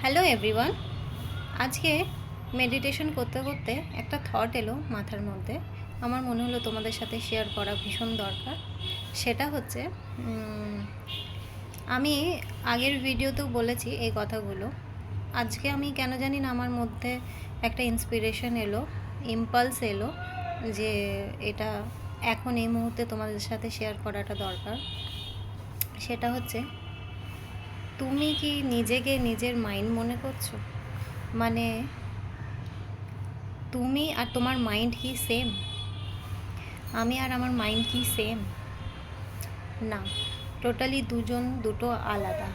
Hello everyone. আজকে meditation করতে করতে একটা থট এলো মাথার মধ্যে। আমার মনে হলো তোমাদের সাথে শেয়ার করা ভীষণ দরকার। সেটা হচ্ছে আমি আগের ভিডিওতেও বলেছি এই কথাগুলো। আজকে আমি কেন জানি না আমার মধ্যে একটা ইন্সপিরেশন এলো, ইম্পালস এলো যে এটা এখন এই মুহূর্তে তোমাদের সাথে শেয়ার করাটা দরকার। সেটা হচ্ছে, তুমি কি নিজেকে নিজের মাইন্ড মনে করছো? মানে তুমি আর তোমার মাইন্ড কি সেম? আমি আর আমার মাইন্ড কি সেম? না, টোটালি দুটো আলাদা।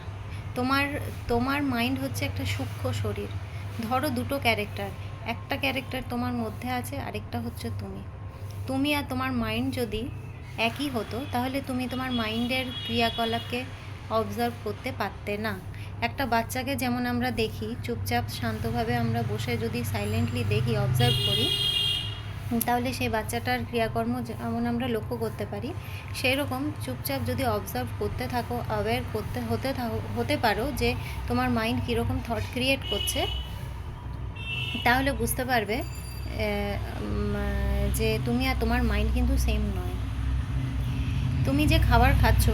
তোমার তোমার মাইন্ড হচ্ছে একটা সূক্ষ্ম শরীর। ধরো দুটো ক্যারেক্টার, একটা ক্যারেক্টার তোমার মধ্যে আছে, আরেকটা হচ্ছে তুমি। তুমি আর তোমার মাইন্ড যদি একই হতো তাহলে তুমি তোমার মাইন্ডের ক্রিয়াকলাপকে অবজার্ভ করতে পারতে না। একটা বাচ্চাকে যেমন আমরা দেখি, চুপচাপ শান্তভাবে আমরা বসে যদি সাইলেন্টলি দেখি, অবজার্ভ করি, তাহলে সেই বাচ্চাটার ক্রিয়াকর্ম যেমন আমরা লক্ষ্য করতে পারি। সেই রকম চুপচাপ যদি অবজার্ভ করতে থাকো, অ্যাওয়্যার হতে পারো যে তোমার মাইন্ড কীরকম থট ক্রিয়েট করছে, তাহলে বুঝতে পারবে যে তুমি আর তোমার মাইন্ড কিন্তু সেম নয়। তুমি যে খাবার খাচ্ছ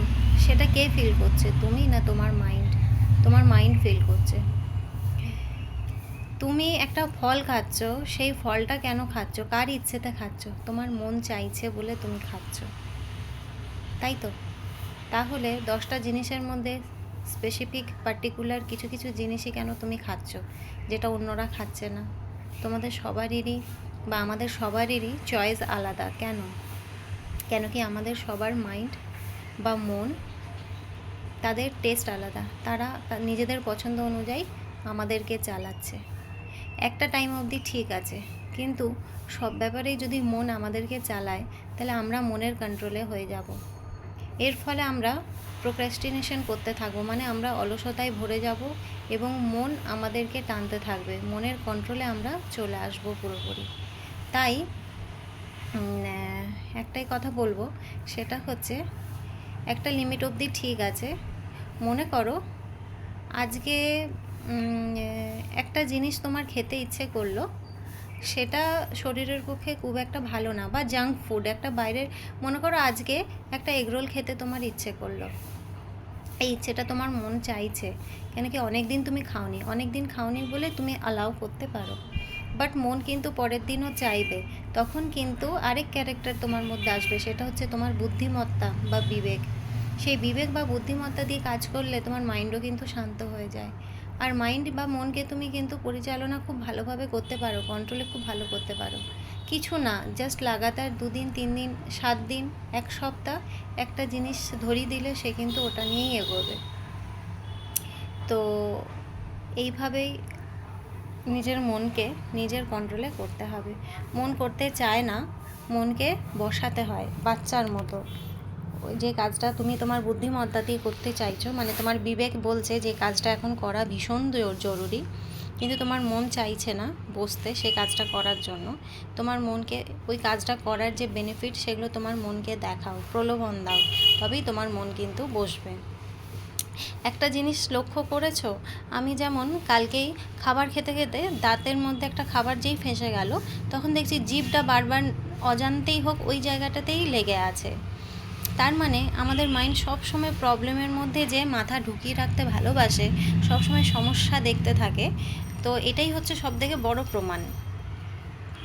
সেটা কে ফিল করছে, তুমি না তোমার মাইন্ড? তোমার মাইন্ড ফিল করছে। তুমি একটা ফল খাচ্ছ, সেই ফলটা কেন খাচ্ছ, কার ইচ্ছেতে খাচ্ছ? তোমার মন চাইছে বলে তুমি খাচ্ছ, তাই তো? তাহলে 10টা জিনিসের মধ্যে স্পেসিফিক পার্টিকুলার কিছু কিছু জিনিসই কেন তুমি খাচ্ছ যেটা অন্যরা খাচ্ছে না? তোমাদের সবারই বা আমাদের সবারই চয়েস আলাদা। কেন? কেন কি আমাদের সবার মাইন্ড বা মন, তাদের টেস্ট আলাদা। তারা নিজেদের পছন্দ অনুযায়ী আমাদেরকে চালাচ্ছে। একটা টাইম অবধি ঠিক আছে, কিন্তু সব ব্যাপারেই যদি মন আমাদেরকে চালায় তাহলে আমরা মনের কন্ট্রোলে হয়ে যাব। এর ফলে আমরা প্রোক্রাস্টিনেশন করতে থাকবো, মানে আমরা অলসতায় ভরে যাব এবং মন আমাদেরকে টানতে থাকবে। মনের কন্ট্রোলে আমরা চলে আসবো পুরোপুরি। তাই একটাই কথা বলবো, সেটা হচ্ছে একটা লিমিট অবধি ঠিক আছে। মনে করো আজকে একটা জিনিস তোমার খেতে ইচ্ছে করলো, সেটা শরীরের পক্ষে খুব একটা ভালো না, বা জাঙ্ক ফুড একটা বাইরের। মনে করো আজকে একটা এগরোল খেতে তোমার ইচ্ছে করলো, এই ইচ্ছেটা তোমার মন চাইছে, কেন কি অনেক দিন খাওনি বলে তুমি অ্যালাউ করতে পারো। বাট মন কিন্তু পরের দিনও চাইবে। তখন কিন্তু আরেক ক্যারেক্টার তোমার মধ্যে আসবে, সেটা হচ্ছে তোমার বুদ্ধিমত্তা বা বিবেক। সেই বিবেক বা বুদ্ধিমত্তা দিয়ে কাজ করলে তোমার মাইন্ডও কিন্তু শান্ত হয়ে যায়। আর মাইন্ড বা মনকে তুমি কিন্তু পরিচালনা খুব ভালোভাবে করতে পারো, কন্ট্রোলে খুব ভালো করতে পারো। কিছু না, জাস্ট লাগাতার 2 দিন 3 দিন 7 দিন 1 সপ্তাহ একটা জিনিস ধরিয়ে দিলে সে কিন্তু ওটা নিয়েই এগোবে। তো এইভাবেই নিজের মনকে নিজের কন্ট্রোলে করতে হবে। মন করতে চায় না, মনকে বসাতে হয় বাচ্চার মতো। ওই যে কাজটা তুমি তোমার বুদ্ধিমত্তা দিয়ে করতে চাইছো, মানে তোমার বিবেক বলছে যে কাজটা এখন করা ভীষণ জরুরি, কিন্তু তোমার মন চাইছে না বসতে সেই কাজটা করার জন্য। তোমার মনকে ওই কাজটা করার যে বেনিফিট, সেগুলো তোমার মনকে দেখাও, প্রলোভন দাও, তবেই তোমার মন কিন্তু বসবে। একটা জিনিস লক্ষ্য করেছো, আমি যেমন কালকেই খাবার খেতে খেতে দাঁতের মধ্যে একটা খাবার যেই ফেঁসে গেল, তখন দেখছি জিভটা বারবার অজান্তেই হোক ওই জায়গাটাতেই লেগে আছে। তার মানে আমাদের মাইন্ড সবসময় প্রবলেমের মধ্যে যে মাথা ঢুকিয়ে রাখতে ভালোবাসে, সবসময় সমস্যা দেখতে থাকে। তো এটাই হচ্ছে সবথেকে বড় প্রমাণ।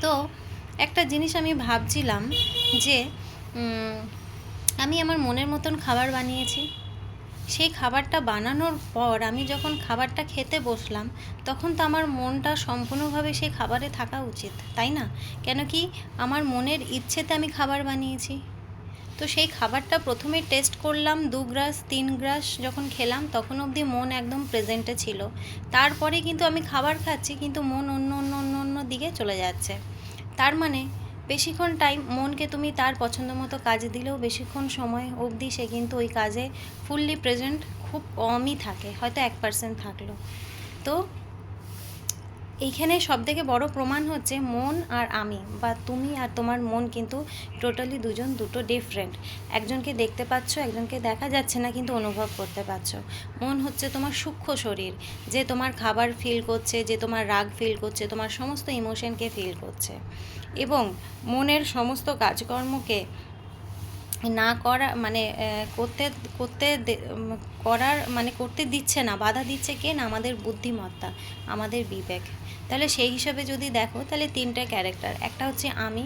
তো একটা জিনিস আমি ভাবছিলাম যে আমি আমার মনের মতন খাবার বানিয়েছি। সেই খাবারটা বানানোর পর আমি যখন খাবারটা খেতে বসলাম, তখন তো আমার মনটা সম্পূর্ণভাবে সেই খাবারে থাকা উচিত, তাই না? কেন কি আমার মনের ইচ্ছেতে আমি খাবার বানিয়েছি। তো সেই খাবারটা প্রথমে টেস্ট করলাম, 2 গ্রাস 3 গ্রাস যখন খেলাম তখন অবধি মন একদম প্রেজেন্টে ছিল। তারপরে কিন্তু আমি খাবার খাচ্ছি, কিন্তু মন অন্য দিকে চলে যাচ্ছে। তার মানে বেশিক্ষণ টাইম মনকে তুমি তার পছন্দ মতো কাজ দিলেও বেশিক্ষণ সময় অবধি সে কিন্তু ওই কাজে ফুললি প্রেজেন্ট খুব কমই থাকে, হয়তো 1% থাকলো। তো এইখানে সবথেকে বড় প্রমাণ হচ্ছে মন আর আমি, বা তুমি আর তোমার মন কিন্তু টোটালি দুটো ডিফারেন্ট। একজনকে দেখতে পাচ্ছ, একজনকে দেখা যাচ্ছে না, কিন্তু অনুভব করতে পারছো। মন হচ্ছে তোমার সূক্ষ্ম শরীর, যে তোমার খাবার ফিল করছে, যে তোমার রাগ ফিল করছে, তোমার সমস্ত ইমোশনকে ফিল করছে, এবং মনের সমস্ত কাজকর্মকে না করা মানে করতে করতে করার মানে করতে দিচ্ছে না, বাধা দিচ্ছে কে না, আমাদের বুদ্ধিমত্তা, আমাদের বিবেক। তাহলে সেই হিসাবে যদি দেখো, তাহলে তিনটে ক্যারেক্টার, একটা হচ্ছে আমি,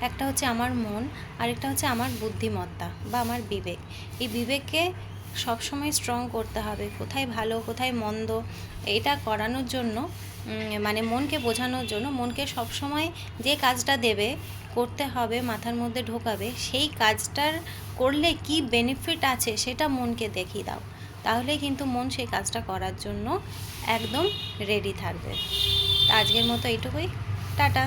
একটা হচ্ছে আমার মন, আরেকটা হচ্ছে আমার বুদ্ধিমত্তা বা আমার বিবেক। এই বিবেককে সবসময় স্ট্রং করতে হবে, কোথায় ভালো কোথায় মন্দ এটা করানোর জন্য, মানে মনকে বোঝানোর জন্য, মনকে সবসময় যে কাজটা দেবে করতে হবে, মাথার মধ্যে ঢোকাবে, সেই কাজটার করলে কি বেনিফিট আছে সেটা মনকে দেখিয়ে দাও, তাহলে কিন্তু মন সেই কাজটা করার জন্য একদম রেডি থাকবে। তা আজকের মতো এইটুকুই, টাটা।